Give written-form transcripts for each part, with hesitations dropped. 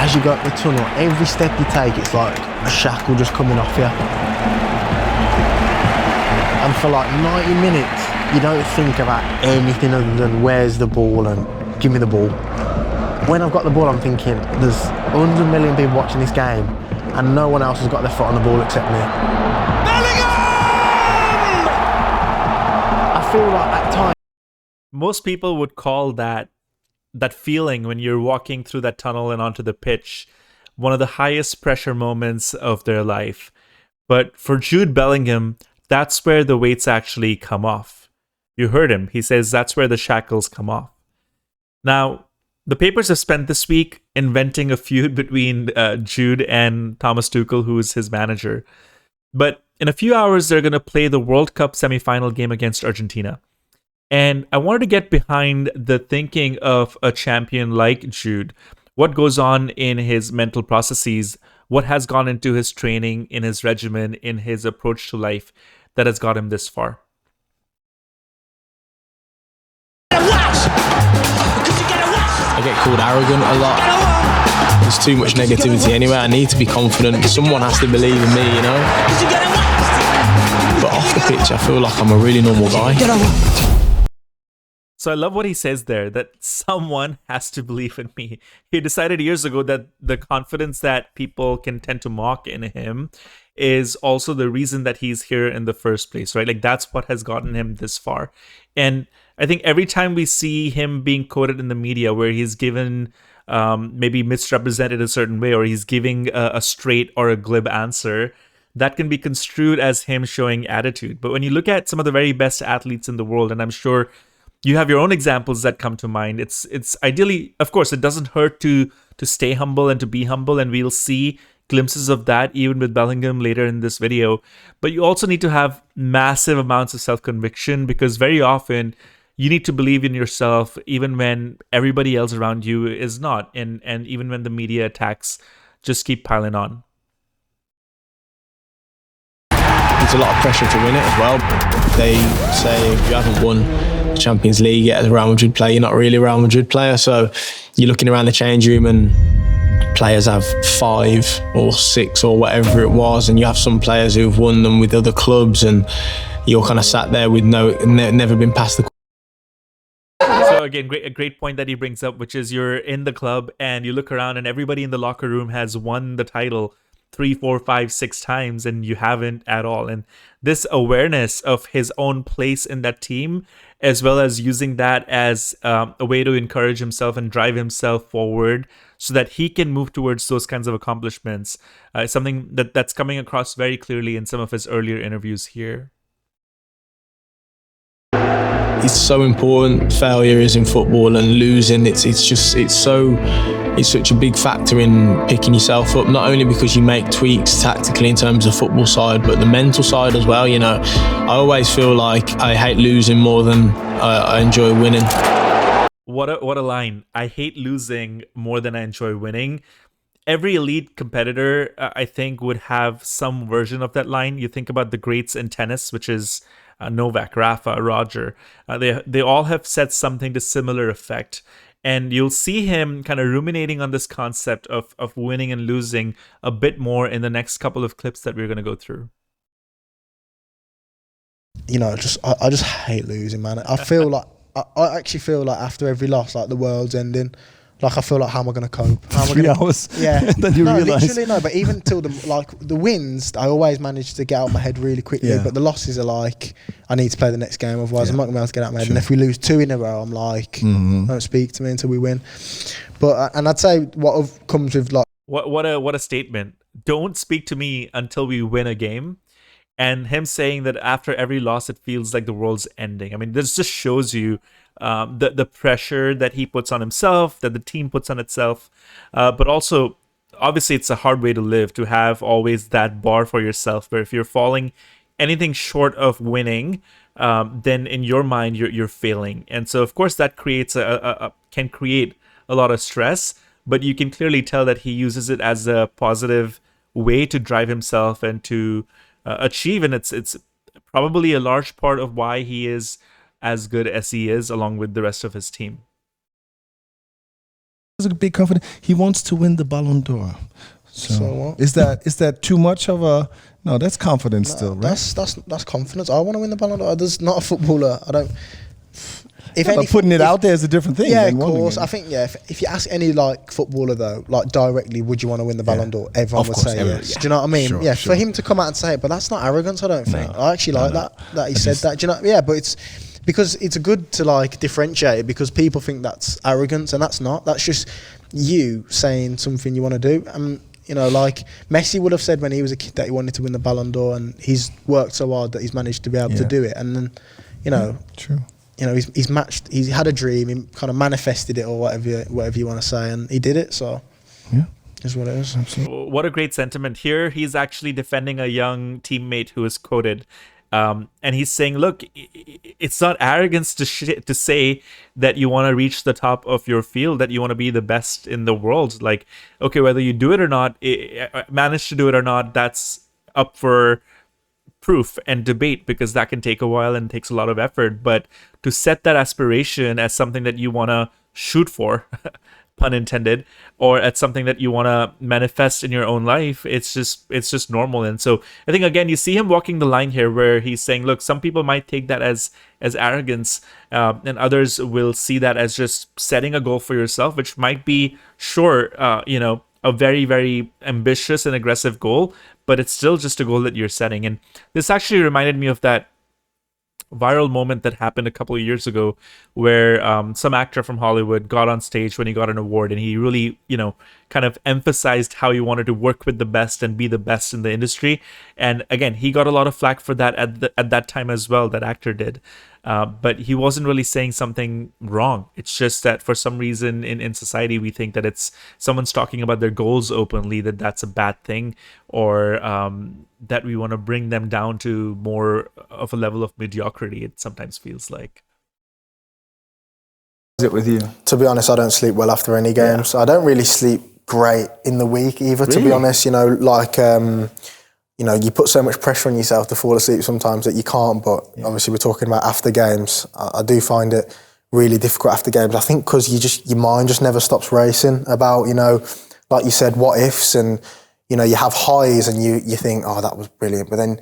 as you go up the tunnel, every step you take, it's like a shackle just coming off you. And for like 90 minutes, you don't think about anything other than where's the ball and give me the ball. When I've got the ball, I'm thinking there's 100 million people watching this game and no one else has got their foot on the ball except me. Bellingham! I feel like at times... Most people would call that feeling when you're walking through that tunnel and onto the pitch one of the highest pressure moments of their life. But for Jude Bellingham, that's where the weights actually come off. You heard him. He says that's where the shackles come off. Now, the papers have spent this week inventing a feud between Jude and Thomas Tuchel, who is his manager. But in a few hours, they're going to play the World Cup semi-final game against Argentina. And I wanted to get behind the thinking of a champion like Jude. What goes on in his mental processes, what has gone into his training, in his regimen, in his approach to life that has got him this far. I get called arrogant a lot. There's too much negativity anyway. I need to be confident. Someone has to believe in me, you know? But off the pitch, I feel like I'm a really normal guy. So I love what he says there, that someone has to believe in me. He decided years ago that the confidence that people can tend to mock in him is also the reason that he's here in the first place, right? Like that's what has gotten him this far. And I think every time we see him being quoted in the media where he's given maybe misrepresented a certain way, or he's giving a straight or a glib answer, that can be construed as him showing attitude. But when you look at some of the very best athletes in the world, and I'm sure you have your own examples that come to mind, it's ideally, of course, it doesn't hurt to stay humble and to be humble, and we'll see glimpses of that even with Bellingham later in this video. But you also need to have massive amounts of self-conviction, because very often you need to believe in yourself even when everybody else around you is not, and even when the media attacks just keep piling on. There's a lot of pressure to win it as well. They say if you haven't won the Champions League yet as a Real Madrid player, you're not really a Real Madrid player. So you're looking around the change room and players have 5 or 6 or whatever it was, and you have some players who've won them with other clubs, and you're kind of sat there with never been past the. So again, a great point that he brings up, which is you're in the club and you look around and everybody in the locker room has won the title 3, 4, 5, 6 times, and you haven't at all. And this awareness of his own place in that team, as well as using that as a way to encourage himself and drive himself forward so that he can move towards those kinds of accomplishments, is something that's coming across very clearly in some of his earlier interviews here. It's so important. Failure is in football, and losing, it's such a big factor in picking yourself up, not only because you make tweaks tactically in terms of football side, but the mental side as well. You know, I always feel like I hate losing more than I enjoy winning. What a line. I hate losing more than I enjoy winning. Every elite competitor, I think, would have some version of that line. You think about the greats in tennis, which is Novak, Rafa, Roger. They all have said something to similar effect. And you'll see him kind of ruminating on this concept of winning and losing a bit more in the next couple of clips that we're going to go through. You know, I just hate losing, man. I feel like I actually feel like after every loss, like the world's ending. Like I feel like, how am I going to cope? How am I 3 gonna, hours. Yeah. Then you realise. Literally no. But even till the wins, I always manage to get out of my head really quickly. Yeah. But the losses are like, I need to play the next game, otherwise I'm not going to be able to get out of my head. Sure. And if we lose 2 in a row, I'm like, don't speak to me until we win. But and I'd say what comes with like, what a statement. Don't speak to me until we win a game. And him saying that after every loss, it feels like the world's ending. I mean, this just shows you the pressure that he puts on himself, that the team puts on itself. But also, obviously, it's a hard way to live, to have always that bar for yourself, where if you're falling anything short of winning, then in your mind, you're failing. And so, of course, that creates can create a lot of stress. But you can clearly tell that he uses it as a positive way to drive himself and to achieve, and it's probably a large part of why he is as good as he is, along with the rest of his team. a big confidence. He wants to win the Ballon d'Or. So what? Is that too much of a? No, that's confidence still, right? That's confidence. I want to win the Ballon d'Or. There's not a footballer. I don't. But putting it out there is a different thing. Yeah, of course. I think if you ask any like footballer though, like directly, would you want to win the Ballon d'Or? Everyone would say yes. Do you know what I mean? Sure. For him to come out and say it, but that's not arrogance. I don't think. I actually like that he said that. Do you know? Yeah, but it's because it's good to like differentiate it, because people think that's arrogance and that's not. That's just you saying something you want to do. And you know, like Messi would have said when he was a kid that he wanted to win the Ballon d'Or, and he's worked so hard that he's managed to be able to do it. And then, you know, true. You know, he's had a dream, he kind of manifested it, or whatever you want to say, and he did it. So yeah, is what it is. Absolutely. What a great sentiment here. He's actually defending a young teammate who is quoted, and he's saying, "Look, it's not arrogance to say that you want to reach the top of your field, that you want to be the best in the world. Like, okay, whether you do it or not, manage to do it or not, that's up for proof and debate, because that can take a while and takes a lot of effort. But to set that aspiration as something that you want to shoot for," pun intended, or at something that you want to manifest in your own life, it's just normal. And so I think, again, you see him walking the line here where he's saying, look, some people might take that as arrogance, and others will see that as just setting a goal for yourself, which might be a very, very ambitious and aggressive goal, but it's still just a goal that you're setting. And this actually reminded me of that viral moment that happened a couple of years ago where some actor from Hollywood got on stage when he got an award, and he really, kind of emphasized how he wanted to work with the best and be the best in the industry. And again, he got a lot of flack for that at that time as well, that actor did. But he wasn't really saying something wrong. It's just that for some reason in society, we think that it's someone's talking about their goals openly, that's a bad thing, or that we want to bring them down to more of a level of mediocrity, it sometimes feels like. Is it with you? To be honest, I don't sleep well after any games. I don't really sleep great in the week either, to be honest. You put so much pressure on yourself to fall asleep sometimes that you can't, but obviously we're talking about after games. I do find it really difficult after games. I think because your mind just never stops racing about, like you said, what ifs, and, you have highs and you think, oh, that was brilliant. But then,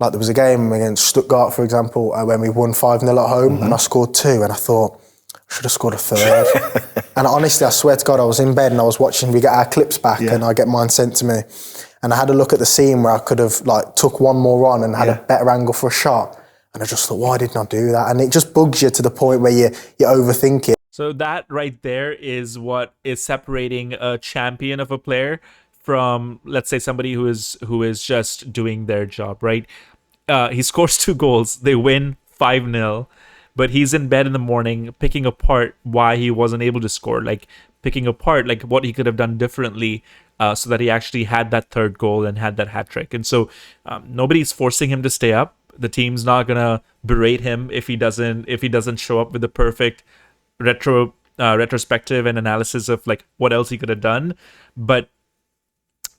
like, there was a game against Stuttgart, for example, when we won 5-0 at home, and I scored 2, and I thought, I should have scored a 3rd. And honestly, I swear to God, I was in bed and I was watching, we get our clips back and I get mine sent to me. And I had a look at the scene where I could have took one more on and had a better angle for a shot. And I just thought, why didn't I do that? And it just bugs you to the point where you overthink it. So that right there is what is separating a champion of a player from, let's say, somebody who is just doing their job, right? He scores 2 goals, they win 5-0, but he's in bed in the morning picking apart why he wasn't able to score, like picking apart like what he could have done differently, so that he actually had that 3rd goal and had that hat trick. And so nobody's forcing him to stay up. The team's not gonna berate him if he doesn't show up with the perfect retrospective and analysis of like what else he could have done. But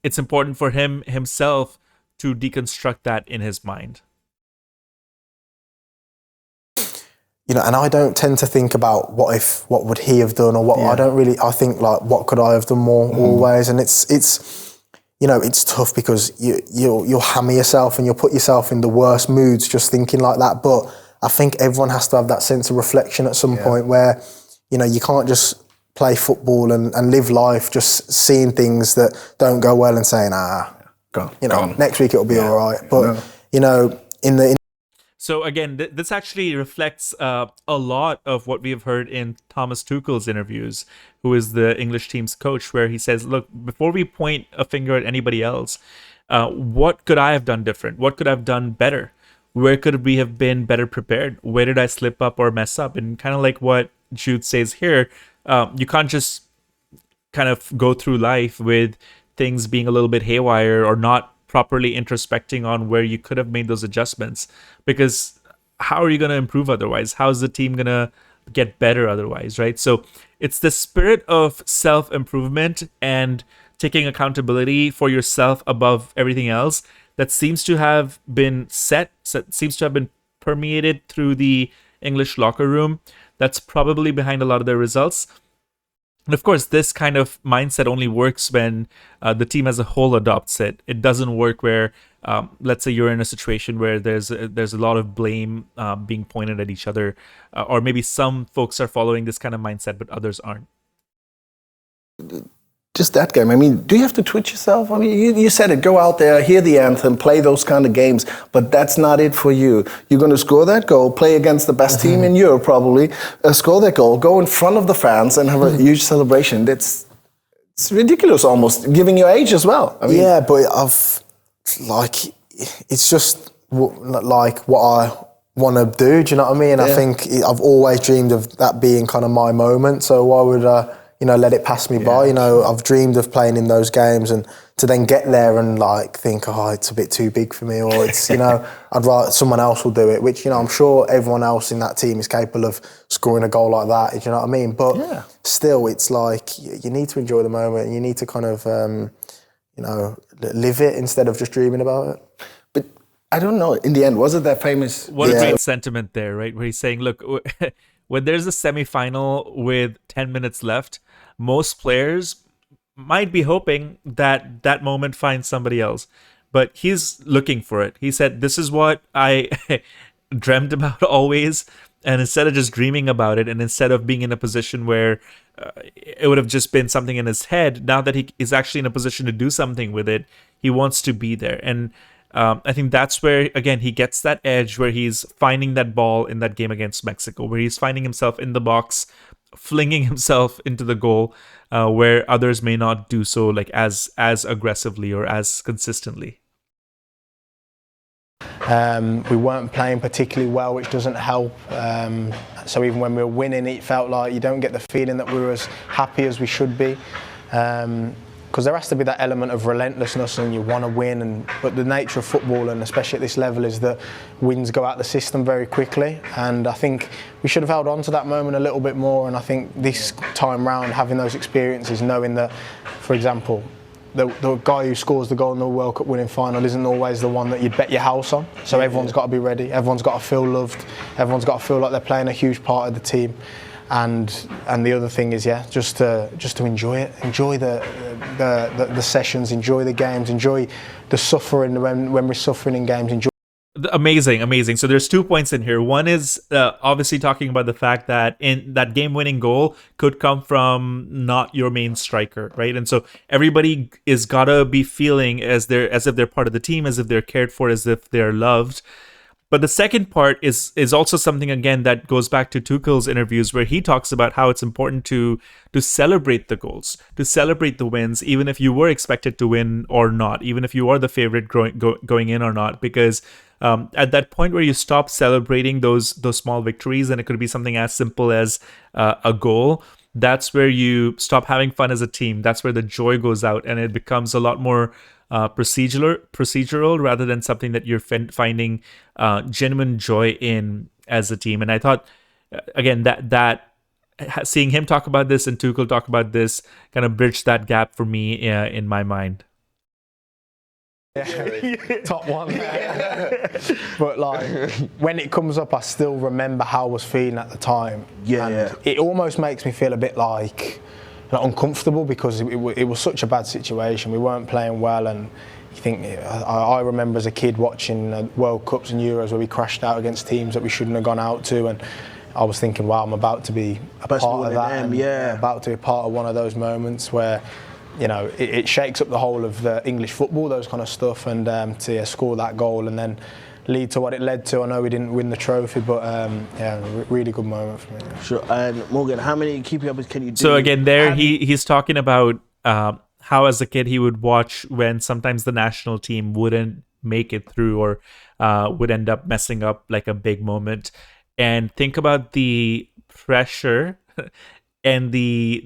it's important for him himself to deconstruct that in his mind. And I don't tend to think about what would he have done, or what I think like, what could I have done more always. And it's tough because you'll hammer yourself and you'll put yourself in the worst moods just thinking like that. But I think everyone has to have that sense of reflection at some point where, you can't just play football and live life just seeing things that don't go well and saying, next week it'll be all right. But, So again, this actually reflects a lot of what we have heard in Thomas Tuchel's interviews, who is the English team's coach, where he says, look, before we point a finger at anybody else, what could I have done different? What could I have done better? Where could we have been better prepared? Where did I slip up or mess up? And kind of like what Jude says here, you can't just kind of go through life with things being a little bit haywire or not properly introspecting on where you could have made those adjustments, because how are you going to improve otherwise? How's the team going to get better otherwise, right? So it's the spirit of self-improvement and taking accountability for yourself above everything else that seems to have been seems to have been permeated through the English locker room. That's probably behind a lot of their results. And of course, this kind of mindset only works when the team as a whole adopts it. It doesn't work where, let's say, you're in a situation where there's a lot of blame being pointed at each other, or maybe some folks are following this kind of mindset, but others aren't. Just that game. I mean, do you have to twitch yourself? I mean, you said it. Go out there, hear the anthem, play those kind of games, but that's not it for you. You're going to score that goal, play against the best team in Europe probably, score that goal, go in front of the fans and have a huge celebration. It's ridiculous almost, giving your age as well. I mean, yeah, but it's just like what I want to do. Do you know what I mean? I think I've always dreamed of that being kind of my moment. So why would I, let it pass me by? I've dreamed of playing in those games, and to then get there and think, it's a bit too big for me, or it's, I'd rather someone else will do it, which, I'm sure everyone else in that team is capable of scoring a goal like that, do you know what I mean? But still, it's like, you need to enjoy the moment, and you need to kind of, live it instead of just dreaming about it. But I don't know, in the end, was it that famous? What a great sentiment there, right? Where he's saying, look, when there's a semi-final with 10 minutes left, most players might be hoping that that moment finds somebody else, but he's looking for it. He said, this is what I dreamt about always, and instead of just dreaming about it, and instead of being in a position where it would have just been something in his head, now that he is actually in a position to do something with it, he wants to be there. And I think that's where, again, he gets that edge where he's finding that ball in that game against Mexico, where he's finding himself in the box, flinging himself into the goal, where others may not do so as aggressively or as consistently. We weren't playing particularly well, which doesn't help. So even when we were winning, it felt like you don't get the feeling that we were as happy as we should be. Because there has to be that element of relentlessness, and you want to win. But the nature of football, and especially at this level, is that wins go out the system very quickly. And I think we should have held on to that moment a little bit more. And I think this time round, having those experiences, knowing that, for example, the guy who scores the goal in the World Cup winning final isn't always the one that you'd bet your house on. So everyone's got to be ready. Everyone's got to feel loved. Everyone's got to feel like they're playing a huge part of the team. And the other thing is, just to enjoy it, enjoy the sessions, enjoy the games, enjoy the suffering when we're suffering in games. Enjoy. Amazing. So there's 2 points in here. One is obviously talking about the fact that in that game-winning goal could come from not your main striker, right? And so everybody is gotta be feeling as if they're part of the team, as if they're cared for, as if they're loved. But the second part is also something, again, that goes back to Tuchel's interviews, where he talks about how it's important to celebrate the goals, to celebrate the wins, even if you were expected to win or not, even if you are the favorite going in or not, because at that point where you stop celebrating those small victories, and it could be something as simple as a goal, that's where you stop having fun as a team. That's where the joy goes out, and it becomes a lot more procedural rather than something that you're finding genuine joy in as a team. And I thought, again, that seeing him talk about this and Tuchel talk about this kind of bridged that gap for me in my mind. Top one. But when it comes up, I still remember how I was feeling at the time. It almost makes me feel a bit uncomfortable, because it was such a bad situation. We weren't playing well, and you think, I remember as a kid watching World Cups and Euros where we crashed out against teams that we shouldn't have gone out to, and I was thinking, wow, I'm about to be a part of that, about to be a part of one of those moments where it shakes up the whole of the English football, those kind of stuff, and to score that goal and then lead to what it led to. I know we didn't win the trophy, but really good moment for me. Sure. And Morgan, how many keeping up can you do? So again, there he's talking about how as a kid he would watch when sometimes the national team wouldn't make it through, or would end up messing up a big moment, and think about the pressure and the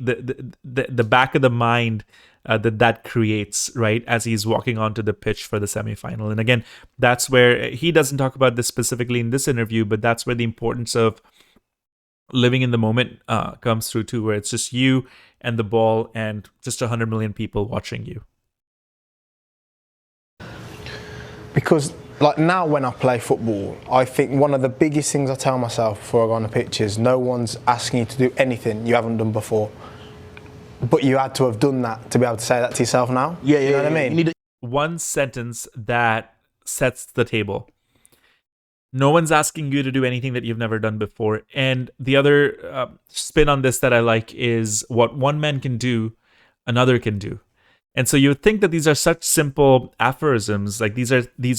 back of the mind that creates, right, as he's walking onto the pitch for the semifinal. And again, that's where he doesn't talk about this specifically in this interview, but that's where the importance of living in the moment comes through too, where it's just you and the ball and just 100 million people watching you. Because now when I play football, I think one of the biggest things I tell myself before I go on the pitch is no one's asking you to do anything you haven't done before. but you had to have done that to be able to say that to yourself now. Yeah, you know what I mean? You need One sentence that sets the table. No one's asking you to do anything that you've never done before. And the other spin on this that I like is what one man can do, another can do. And so you would think that these are such simple aphorisms, like these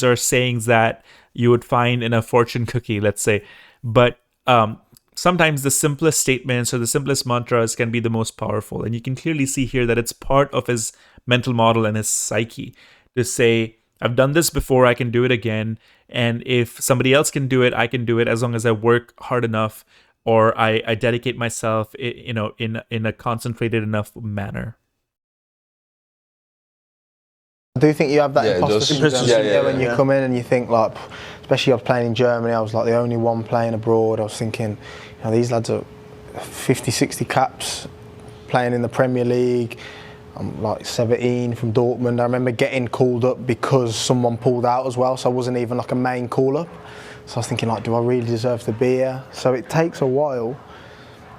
are sayings that you would find in a fortune cookie, let's say. But sometimes the simplest statements or the simplest mantras can be the most powerful. And you can clearly see here that it's part of his mental model and his psyche to say, I've done this before, I can do it again. And if somebody else can do it, I can do it as long as I work hard enough or I dedicate myself, in a concentrated enough manner. I do think you have that Yeah, it imposter does. syndrome Yeah, when you come in and you think, like, especially I was playing in Germany, I was like the only one playing abroad. I was thinking, these lads are 50, 60 caps playing in the Premier League. I'm like 17 from Dortmund. I remember getting called up because someone pulled out as well, so I wasn't even like a main call-up. So I was thinking, like, do I really deserve to be here? So it takes a while.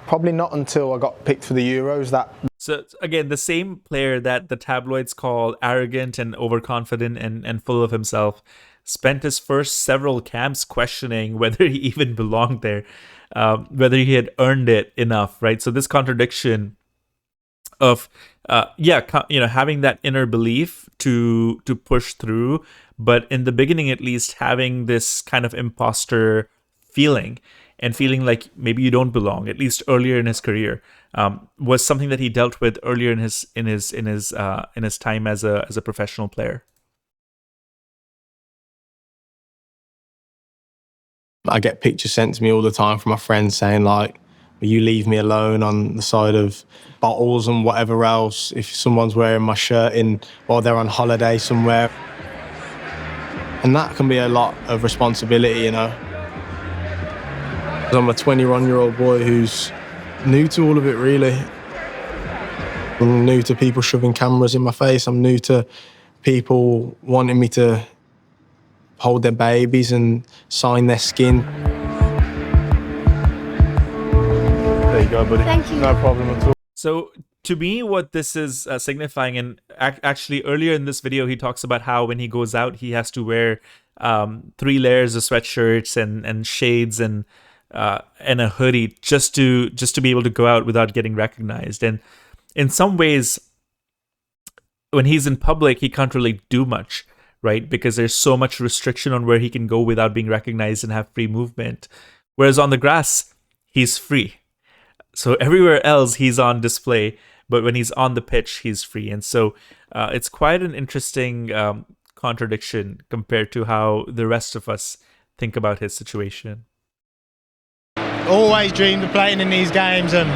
Probably not until I got picked for the Euros that. So again, the same player that the tabloids call arrogant and overconfident and full of himself spent his first several camps questioning whether he even belonged there, whether he had earned it enough, right? So this contradiction of having that inner belief to push through, but in the beginning at least having this kind of imposter feeling and feeling like maybe you don't belong, at least earlier in his career, was something that he dealt with earlier in his time as a professional player. I get pictures sent to me all the time from my friends saying, like, will you leave me alone on the side of bottles and whatever else if someone's wearing my shirt while they're on holiday somewhere. And that can be a lot of responsibility, you know. I'm a 21-year-old boy who's new to all of it, really. I'm new to people shoving cameras in my face. I'm new to people wanting me to hold their babies and sign their skin. There you go, buddy. Thank you. No problem at all. So to me, what this is signifying, and actually earlier in this video, he talks about how when he goes out, he has to wear 3 layers of sweatshirts and shades and a hoodie just to be able to go out without getting recognized. And in some ways, when he's in public, he can't really do much, right? Because there's so much restriction on where he can go without being recognized and have free movement. Whereas on the grass, he's free. So everywhere else, he's on display, but when he's on the pitch, he's free. And so it's quite an interesting contradiction compared to how the rest of us think about his situation. Always dreamed of playing in these games, and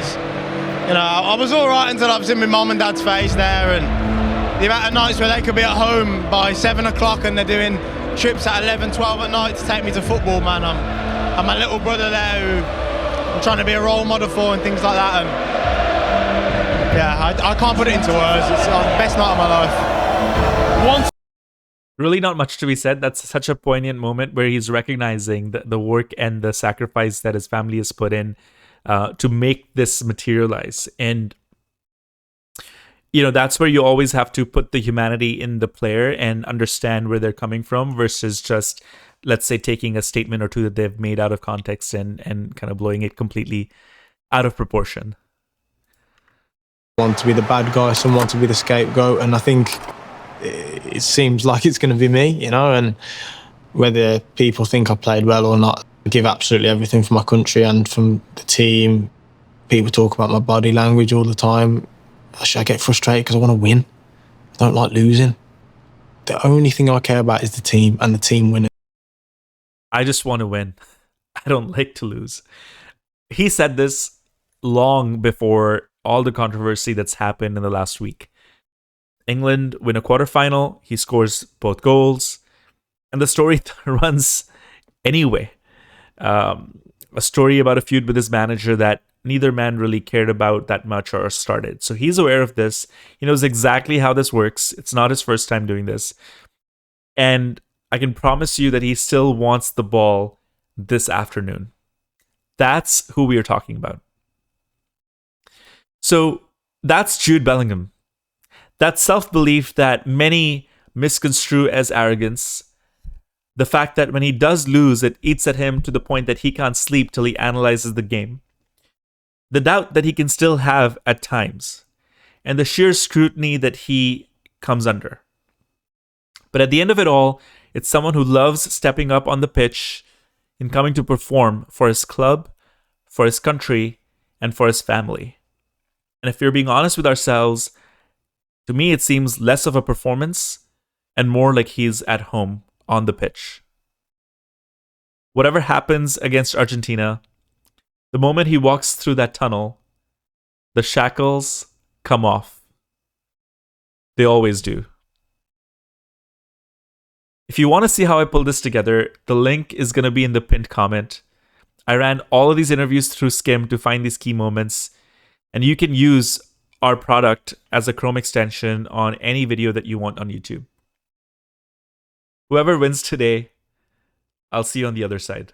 I was all right until I've seen my mum and dad's face there, and the amount of nights where they could be at home by 7 o'clock and they're doing trips at 11, 12 at night to take me to football, man. I'm my little brother there who I'm trying to be a role model for and things like that, and yeah, I can't put it into words. It's the best night of my life. Really not much to be said. That's such a poignant moment where he's recognizing the work and the sacrifice that his family has put in to make this materialize. And, that's where you always have to put the humanity in the player and understand where they're coming from versus just, let's say, taking a statement or two that they've made out of context and kind of blowing it completely out of proportion. Want to be the bad guy, someone to be the scapegoat, and I think it seems like it's going to be me, and whether people think I played well or not, I give absolutely everything for my country and from the team. People talk about my body language all the time. I get frustrated because I want to win. I don't like losing. The only thing I care about is the team and the team winning. I just want to win. I don't like to lose. He said this long before all the controversy that's happened in the last week. England win a quarterfinal, he scores both goals, and the story runs anyway. A story about a feud with his manager that neither man really cared about that much or started. So he's aware of this. He knows exactly how this works. It's not his first time doing this. And I can promise you that he still wants the ball this afternoon. That's who we are talking about. So That's Jude Bellingham. That self-belief that many misconstrue as arrogance. The fact that when he does lose, it eats at him to the point that he can't sleep till he analyzes the game. The doubt that he can still have at times. And the sheer scrutiny that he comes under. But at the end of it all, it's someone who loves stepping up on the pitch and coming to perform for his club, for his country, and for his family. And if we're being honest with ourselves, to me it seems less of a performance and more like he's at home on the pitch. Whatever happens against Argentina, the moment he walks through that tunnel, the shackles come off. They always do. If you want to see how I pulled this together, the link is going to be in the pinned comment. I ran all of these interviews through SKIM to find these key moments, and you can use our product as a Chrome extension on any video that you want on YouTube. Whoever wins today, I'll see you on the other side.